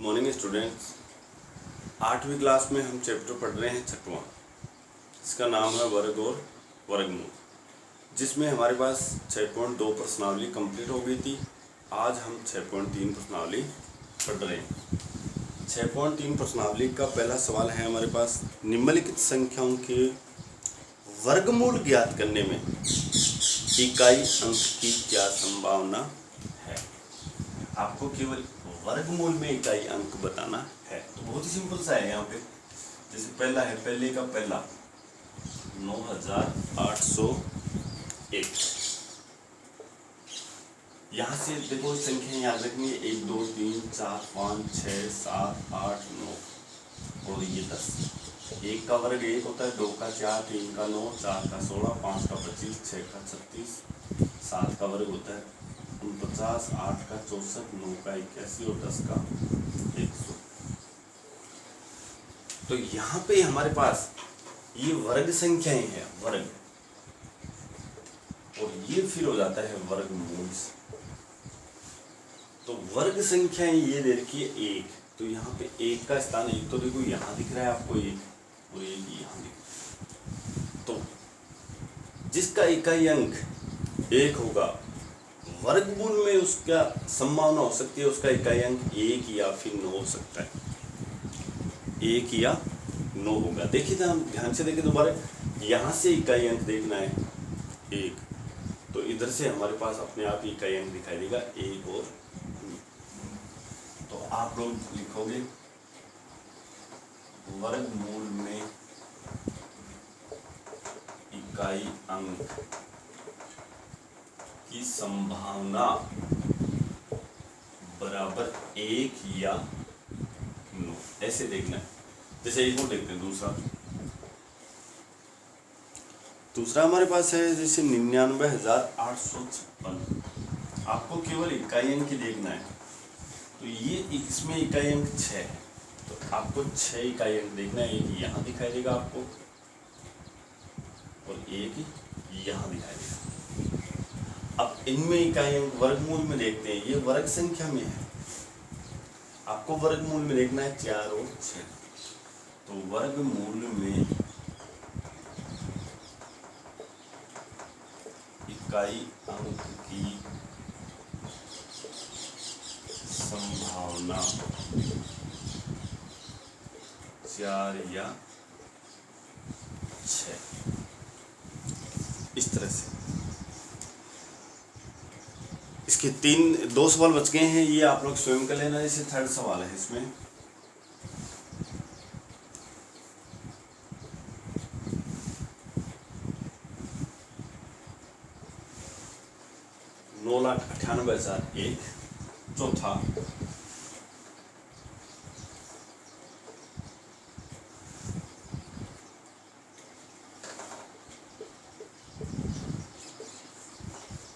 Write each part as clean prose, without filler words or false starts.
Morning students. 8वीं class में हम चैप्टर पढ़ रहे हैं 6वां। इसका नाम है वर्ग और वर्गमूल, जिसमें हमारे पास 6.2 प्रश्नावली कंप्लीट हो गई थी। आज हम 6.3 प्रश्नावली पढ़ रहे हैं। 6.3 प्रश्नावली का पहला सवाल है हमारे पास, निम्नलिखित संख्याओं के वर्गमूल ज्ञात करने में इकाई अंक की क्या संभावना है। आपको केवल वर्गमूल में इकाई अंक बताना है। तो बहुत ही सिंपल सा है। यहाँ पे जैसे पहला है, पहले का पहला 9801। यहाँ से देखो संख्या याद रखनी है, 1 2 3 4 5 6 7 8 9 और ये 10। 1 का वर्ग 1 होता है, 2 का 4, 3 का 9, 4 का 16, 5 का 25, 6 का 36, 7 का वर्ग होता है 49, 8 का 64, 9 का 81 और 10 का 100। तो यहाँ पे हमारे पास ये वर्ग संख्याएं हैं, वर्ग, और ये फिर हो जाता है वर्गमूल। तो वर्ग संख्याएं ये दे रखी है 1, तो यहाँ पे 1 का स्थान, एक तो देखो यहाँ दिख रहा है आपको 1 और 1 यहाँ दिख रहा है। तो जिसका इकाई अंक 1 होगा, वर्गमूल में उसका संभावना हो सकती है उसका इकाई अंक 1 या फिर 9 हो सकता है, 1 या 9 होगा। देखिए ध्यान से देखिए दोबारा, यहाँ से इकाई अंक देखना है 1, तो इधर से हमारे पास अपने आप इकाई अंक दिखाई देगा 1 और 2। तो आप लोग लिखोगे वर्गमूल में इकाई अंक की संभावना बराबर 1 या 9, ऐसे देखना है। जैसे एक और देखते हैं दूसरा हमारे पास है जैसे 99,856। आपको केवल इकाई अंक ही देखना है। तो ये इसमें इकाई अंक 6 है, तो आपको 6 इकाई अंक देखना है। एक यहाँ दिखाई देगा आपको और एक यहाँ दिखाई देगा। अब इनमें इकाई अंक वर्गमूल में देखते हैं, ये वर्ग संख्या में है, आपको वर्गमूल में देखना है 4 और 6। तो वर्गमूल में इकाई अंक की संभावना 4 या 6, इस तरह से। इसके 2 सवाल बच गए हैं, ये आप लोग स्वयं कर लेना। जैसे थर्ड सवाल है इसमें, नौ 9,98,001। चौथा,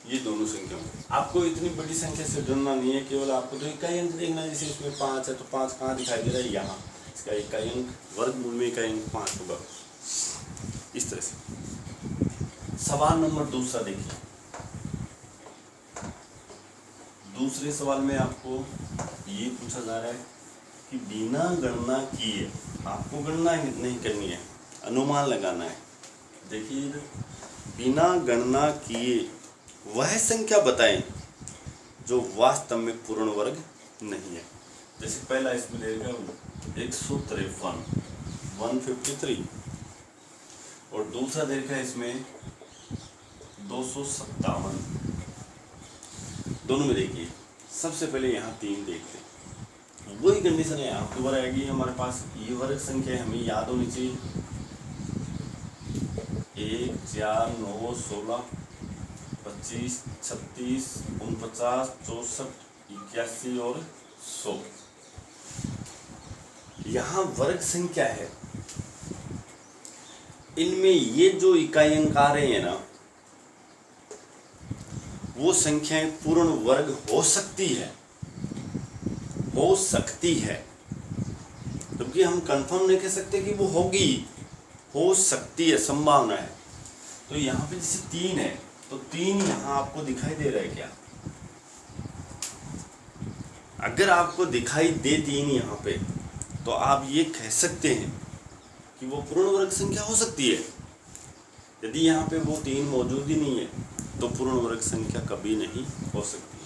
ये दोनों संख्या आपको इतनी बड़ी संख्या से जुड़ना नहीं है, केवल आपको तो इकाई अंक देखना है। जैसे इसमें 5 है, तो 5 कहाँ दिखाई दे रहा है, यहाँ। इसका इकाई अंक वर्गमूल में इकाई अंक 5 होगा, इस तरह से। सवाल नंबर दूसरा देखिए। दूसरे सवाल में आपको ये पूछा जा रहा है कि बिना गणना किए, आपको गणना नहीं करनी है, अनुमान लगाना है। देखिए, बिना गणना किए वह संख्या बताएं जो वास्तव में पूर्ण वर्ग नहीं है। जैसे पहला इसमें देगा 153, 153, और दूसरा देगा इसमें 257। दोनों में देखिए, सबसे पहले यहाँ 3 देखते हैं। वही कंडीशन है, यहाँ दोबारा आएगी हमारे पास। ये वर्ग संख्या हमें याद होनी चाहिए, 1 4 9 16 25 36 49 64 81 और 100। यहाँ वर्ग संख्या है, इनमें ये जो इकाई अंक आ रहे हैं ना, वो संख्याएं पूर्ण वर्ग हो सकती है, क्योंकि हम कंफर्म नहीं कह सकते कि वो होगी, हो सकती है, संभावना है। तो यहाँ पे जैसे 3 है, तो 3 यहाँ आपको दिखाई दे रहा है क्या? अगर आपको दिखाई दे 3 यहाँ पे, तो आप ये कह सकते हैं कि वो पूर्ण वर्ग संख्या हो सकती है। यदि यहाँ पे वो 3 मौजूद ही नहीं है तो पूर्ण वर्ग संख्या कभी नहीं हो सकती।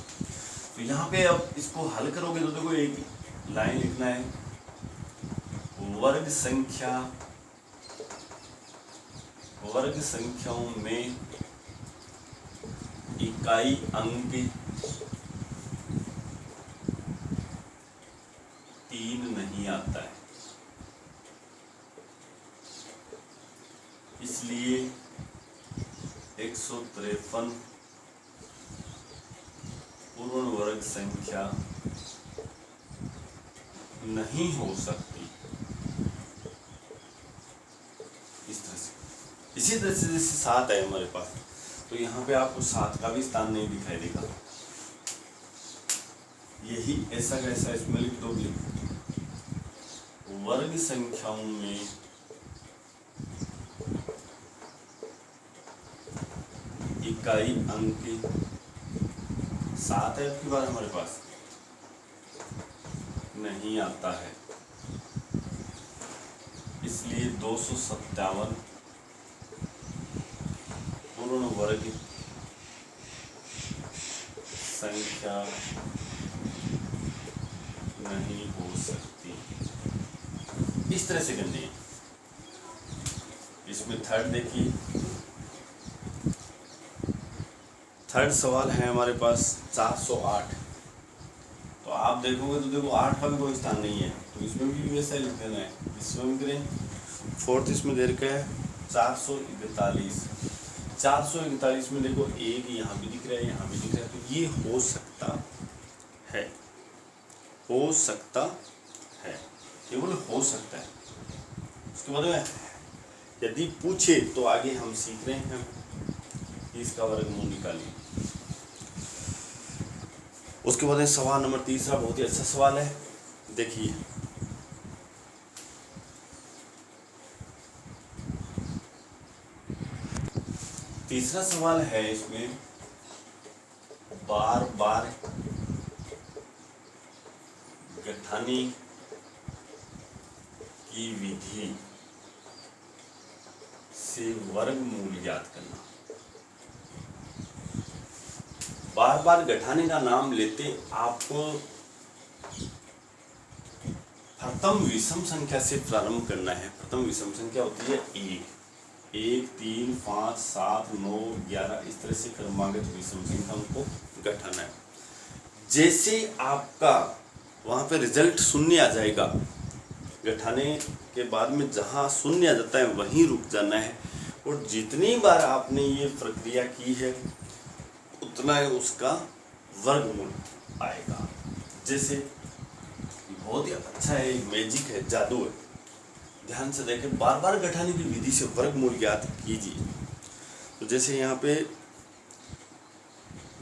तो यहाँ पे अब इसको हल करोगे तो देखो एक लाइन लिखना है, वर्ग संख्याओं में इकाई अंक 3 नहीं आता है, इसलिए 153 पूर्ण वर्ग संख्या नहीं हो सकती। इस तरह से, इसी तरह से जैसे 7 है हमारे पास, तो यहाँ पे आपको 7 का भी स्थान नहीं दिखाई देगा। यही ऐसा कैसा इसमें लिख दो, वर्ग संख्याओं में इकाई अंक 7 है आपकी बार हमारे पास नहीं आता है, इसलिए 257 पूर्ण वर्ग संख्या नहीं हो सकती। इस तरह से करनी है। इसमें थर्ड देखिए, थर्ड सवाल है हमारे पास 408। तो आप देखोगे तो देखो 8 का भी कोई स्थान नहीं है, तो इसमें भी वैसा ही लिख देना है। इसमें भी करें, फोर्थ इसमें दे रखा है 441। 441 में देखो एक यहाँ भी दिख रहा है, यहाँ भी दिख रहा है, तो ये हो सकता है, हो सकता है, केवल हो सकता है। उसके बाद में यदि पूछे तो आगे हम सीख रहे हैं इसका वर्गमूल निकालिए। उसके बाद सवाल नंबर 3 बहुत ही अच्छा सवाल है, देखिए तीसरा सवाल है, इसमें बार बार गठानी की विधि से वर्गमूल ज्ञात करना। बार बार गठाने का नाम लेते आपको प्रथम विषम संख्या से प्रारंभ करना है। प्रथम विषम संख्या होती है 1, 3, 5, 7, 9, 11, इस तरह से क्रमागत विषम संख्याओं को गठाना है। जैसे आपका वहाँ पे रिजल्ट शून्य आ जाएगा, गठाने के बाद में जहाँ शून्य आ जाता है वहीं रुक जाना है, और जितनी बार आपने ये प्रक्रिया की है उतना ही उसका वर्गमूल आएगा। जैसे बहुत ही अच्छा है, मैजिक है, जादू है। ध्यान से देखें, बार बार गठाने की विधि से वर्गमूल ज्ञात कीजिए। तो जैसे यहाँ पे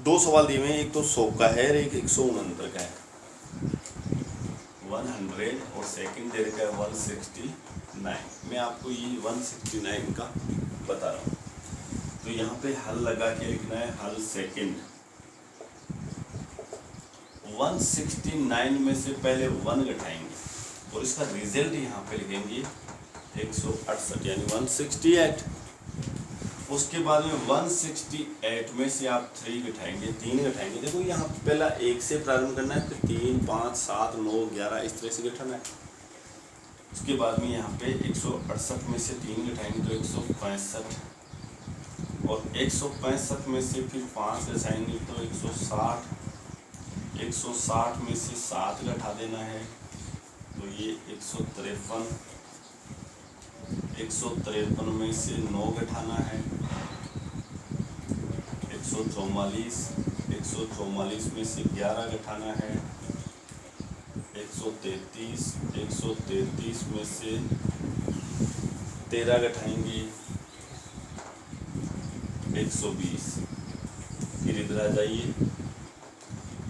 2 सवाल दिए हुए हैं, एक तो 100 का है और एक 169 का है। 100 और सेकंड दे रखा है 169। मैं आपको ये 169 का बता रहा हूँ। तो यहाँ पे हल लगा के लिखना है, हल सेकंड। 169 में से पहले 1 घटाएंगे और इसका रिजल्ट यहाँ पे लिखेंगे 168 यानी 168। उसके बाद में 168 में से आप 3 घटाएंगे, 3 घटाएंगे। देखो यहाँ पहला 1 से प्रारंभ करना है, फिर 3, 5, 7, 9, 11 इस तरह से घटाना है। उसके बाद में यहाँ पे 168 में से 3 घटाएंगे तो 165, और 165 में से फिर 5 घटाएंगे तो 160। 160 में से 7 घटा देना है तो ये 153। 153 में से 9 घटाना है 144। 144 में से 11 घटाना है 133। 133 में से 13 घटाएंगे 120। फिर इधर आ जाइए,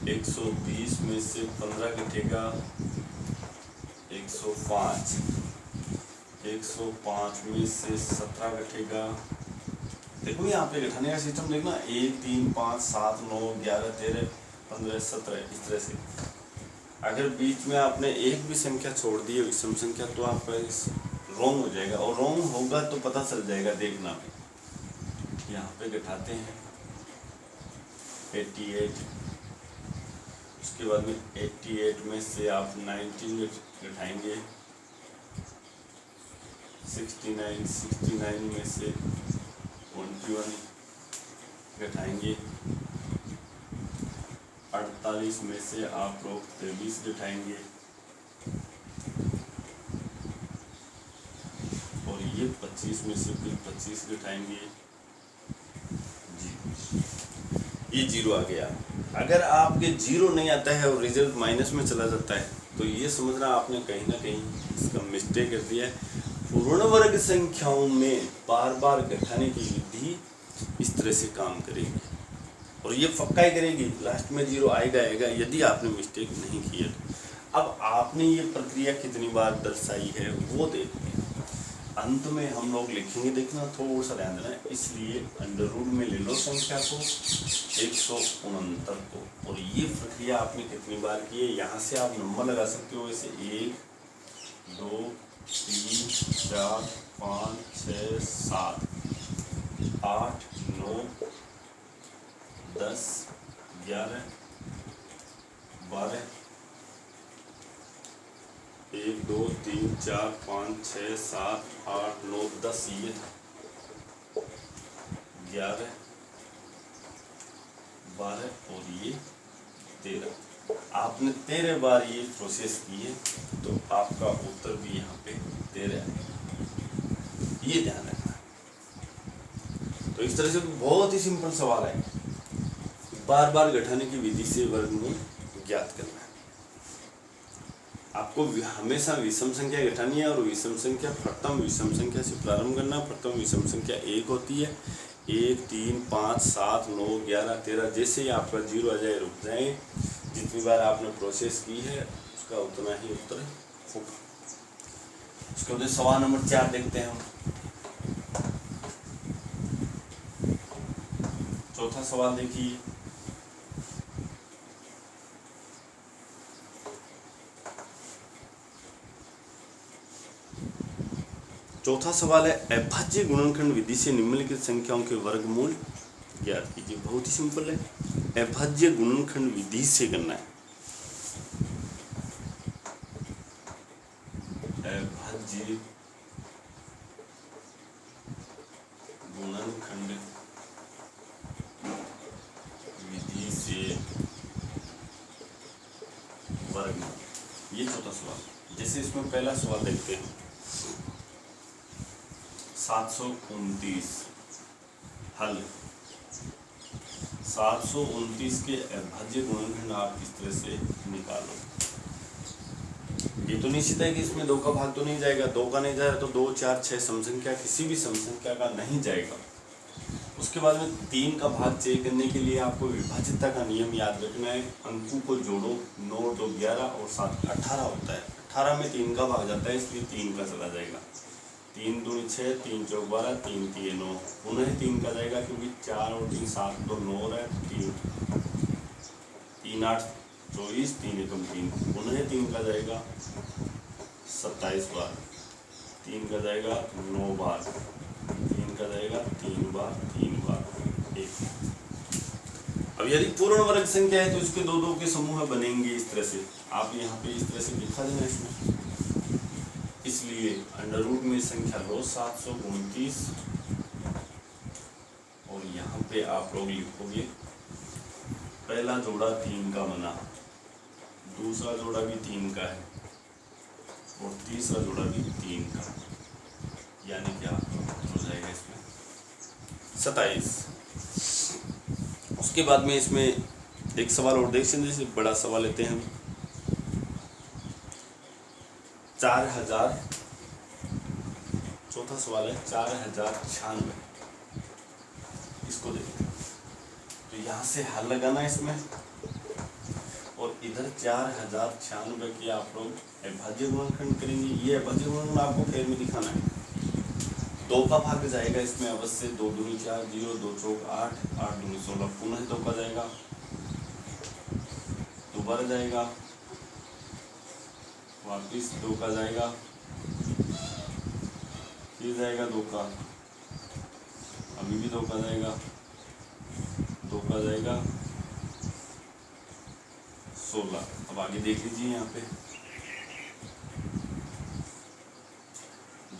120 में से 15 घटेगा 105। 105 में से 17 घटेगा। देखो यहाँ पे घटाने का सिस्टम देखना, 1, 3, 5, 7, 9, 11, 13, 15, 17 इस तरह से। अगर बीच में आपने एक भी संख्या छोड़ दी है विषम संख्या तो आपका रॉन्ग हो जाएगा, और रॉन्ग होगा तो पता चल जाएगा, देखना। यहाँ पे घटाते हैं 88, उसके बाद में 88 में से आप 19 घटाएंगे, 69 में से 21 घटाएंगे, 48 में से आप लोग 23 घटाएंगे, और ये 25 में से फिर 25 घटाएंगे, ये 0 आ गया। अगर आपके 0 नहीं आता है और रिजल्ट माइनस में चला जाता है तो ये समझना आपने कहीं ना कहीं इसका मिस्टेक कर दिया है। पूर्ण वर्ग संख्याओं में बार बार घटाने की विधि इस तरह से काम करेगी, और ये पक्का ही करेगी, लास्ट में 0 आएगा यदि आपने मिस्टेक नहीं किया। अब आपने ये प्रक्रिया कितनी बार दर्शाई है वो देखते हैं। अंत में हम लोग लिखेंगे, देखना थोड़ा सा ध्यान देना, इसलिए अंडर रूट में ले लो संख्या को 169 को, और ये प्रक्रिया आपने कितनी बार की है यहाँ से आप नंबर लगा सकते हो। ऐसे 1 2 3 4 5 6 7 8 9 10 11 12 1 2 3 4 5 6 7 8 9 10, ये 11 12 और ये 13। आपने 13 बार ये प्रोसेस की है तो आपका उत्तर भी यहाँ पे 13 है, ये ध्यान रखना। तो इस तरह से बहुत ही सिंपल सवाल है, बार बार घटाने की विधि से वर्गमूल ज्ञात करना है। आपको हमेशा विषम संख्या घटानी है, और विषम संख्या प्रथम विषम संख्या से प्रारंभ करना। प्रथम विषम संख्या 1 होती है, 1 3 5 7 9 11 13। जैसे ही आपका 0 आ जाए रुक जाए, जितनी बार आपने प्रोसेस की है उसका उतना ही उत्तर होगा। उसके बाद सवाल नंबर 4 देखते हैं हम। चौथा सवाल देखिए, चौथा सवाल है अभाज्य गुणनखंड विधि से निम्नलिखित संख्याओं के वर्गमूल ज्ञात कीजिए। बहुत ही सिंपल है, अभाज्य गुणनखंड विधि से करना है। अभाज्य गुणनखंड विधि से वर्गमूल, ये चौथा सवाल। जैसे इसमें पहला सवाल देखते हैं, 729 हल। 729 के अभाज्य गुणनखंड आप इस तरह से निकालो। ये तो निश्चित है कि इसमें 2 का भाग तो नहीं जाएगा, 2 का नहीं जाएगा तो 2 4 6 सम संख्या किसी भी सम संख्या का नहीं जाएगा। उसके बाद में 3 का भाग चेक करने के लिए आपको विभाजितता का नियम याद रखना है। अंकों को जोड़ो, 9 2 11 और 7 18 होता है। 18 में 3 का भाग जाता है, इसलिए 3 का चला जाएगा। 3 दूनी 6, 3 चौक 12, 3 3 9, पुनः 3 का जाएगा क्योंकि 4 और 3 7 2 9 है, 3 8 24, 3 एकम 3, पुनः 3 का जाएगा 27 बार, 3 का जाएगा 9 बार, 3 का जाएगा 3 बार 1। अब यदि पूर्ण वर्ग संख्या है तो इसके 2 के समूह बनेंगे इस तरह से। आप यहाँ पे इस तरह से लिखा देना इसमें, इसलिए अंडर रूट में संख्या लो 729, और यहाँ पे आप लोग लिखोगे पहला जोड़ा 3 का बना, दूसरा जोड़ा भी 3 का है, और तीसरा जोड़ा भी 3 का, यानी क्या हो जाएगा इसमें 27। उसके बाद में इसमें एक सवाल और देख सकते हैं, जैसे बड़ा सवाल लेते हैं हम, 4000। चौथा सवाल है 4096, इसको देखते हैं। तो यहाँ से हल लगाना है इसमें, और इधर 4096 की आप लोग अभाज्य गुणनखंड करेंगे। ये अभाज्य गुणनखंड आपको फेर में दिखाना है। 2 का भाग जाएगा इसमें अवश्य, 2 दूनी 4 0, 2 चौक 8, 8 दूनी 16, पुनः 2 का जाएगा, दोबारा जाएगा वापिस 2 का जाएगा, फिर जाएगा 2 का, अभी भी 2 का जाएगा, 2 का जाएगा 16। अब आगे देख लीजिए यहाँ पे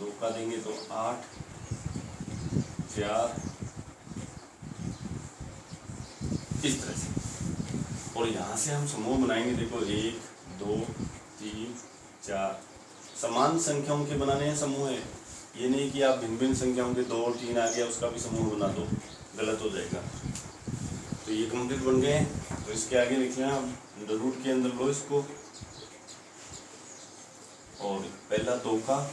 2 का देंगे तो 8, 4, इस तरह से। और यहाँ से हम समूह बनाएंगे, देखो 1 2 3 4 समान संख्याओं के बनाने हैं समूह है। ये नहीं कि आप भिन्न भिन्न संख्याओं के 2 और 3 आ गया उसका भी समूह बना दो, गलत हो जाएगा। तो ये कंप्लीट बन गए हैं। तो इसके आगे लिख लेना, अंडर रूट के अंदर लो इसको, और पहला 2 का,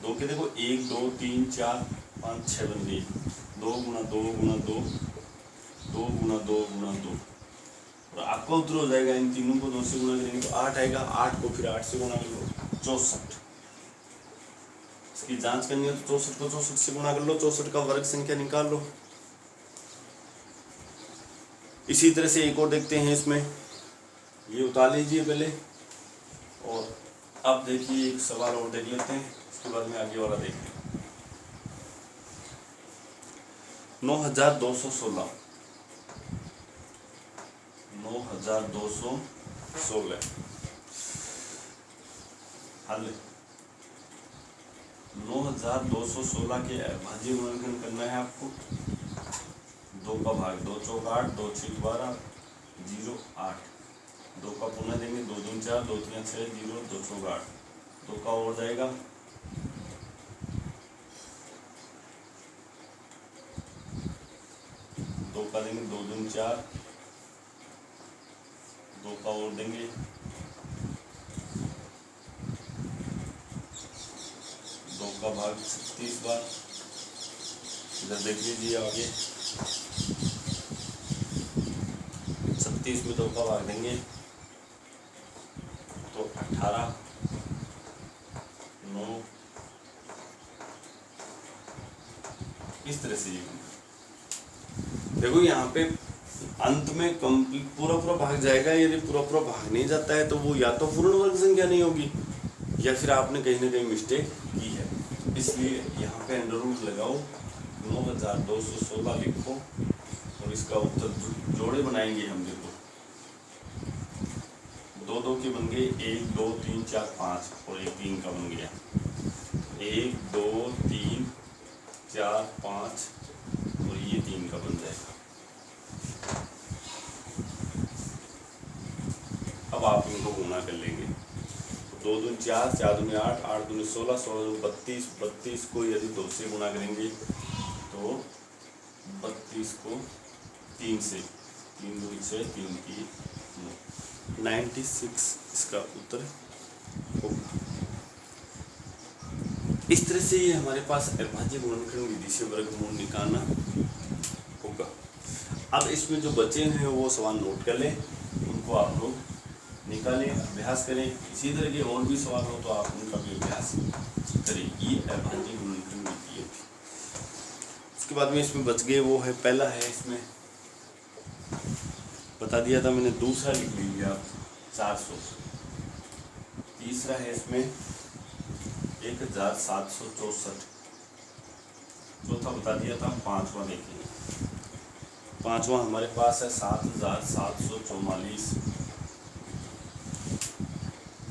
2 के देखो 1 2 3 4 5 6 बन गई, 2 गुना 2 गुना 2, 2 गुना 2 गुना 2, और आपका उत्तर हो जाएगा। इन तीनों को 2 से गुना करेंगे तो 8 आएगा, 8 को फिर 8 से गुना कर लो 64। इसकी जांच करनी है तो 64 को 64 से गुना कर लो, 64 का वर्ग संख्या निकाल लो। इसी तरह से एक और देखते हैं, इसमें ये उतार लीजिए पहले, और अब देखिए एक सवाल और देख लेते हैं, इसके बाद में आगे वाला देखते हैं। 9216 हल 9216 के अभाज्य गुणनखंड करना है आपको। 2 का भाग 2 चौक 8, 2 छीक 12, 0 8, 2 का पुनः देंगे, 2 दूनी 4, 2 तीन 6, 0 2 चौक 8, 2 का और जाएगा, 2 का देंगे, 2 दूनी 4, 2 का और देंगे, 2 का भाग 36 बार। इधर देख लीजिए आगे, 36 में 2 का भाग देंगे तो 18, 9, इस तरह से। देखो यहाँ पे अंत में कंप्लीट पूरा भाग जाएगा। यदि पूरा भाग नहीं जाता है तो वो या तो पूर्ण वर्ग संख्या नहीं होगी या फिर आपने कहीं ना कहीं मिस्टेक की है। इसलिए यहाँ पे अंडर रूट लगाओ, 9216 लिखो और इसका उत्तर जोड़े बनाएंगे हम। देखो 2 2 के बन गए, 1 2 3 4 5 और 1 3 का बन गया, 1 2 3 4 5 और ये 3 का बन जाएगा। अब आप इनको गुना कर लेंगे, 2 दूनी 4, 4 दूनी 8, 8 दूनी 16, 16 दूनी 32, 32 को यदि 2 से गुना करेंगे तो 32 को 3 से, 3 दूनी 6, 3 की 96 इसका उत्तर होगा। इस तरह से ये हमारे पास अभाज्य गुणनखंड विधि से वर्गमूल निकालना होगा। अब इसमें जो बचे हैं वो सवाल नोट कर लें, उनको आप लोग निकालें, अभ्यास करें। इसी तरह के और भी सवाल हो तो आप उनका भी अभ्यास करें। ये अभाज्य गुणनखंड विधि है। उसके बाद में इसमें बच गए वो है, पहला है इसमें बता दिया था मैंने, दूसरा लिख लीजिए आप 400, तीसरा है इसमें 1764, चौथा बता दिया था, पांचवा देखेंगे। पांचवा हमारे पास है 7744,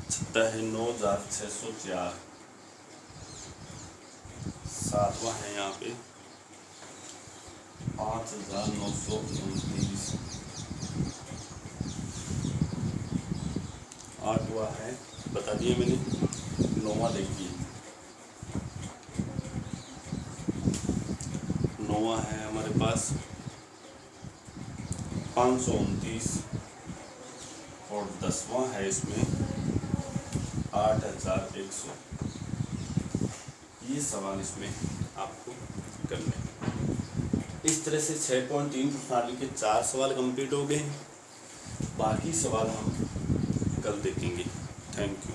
छठा है 9604, सातवां है यहाँ पे 5929, आठवां है बता दिए मैंने, नौवां देखिए, नौवां है हमारे पास 529 और 10वां है इसमें 8100। ये सवाल इसमें आपको करने। इस तरह से 6.3 प्रणाली के 4 सवाल कंप्लीट हो गए। बाकी सवाल हम कल देखेंगे। Thank you.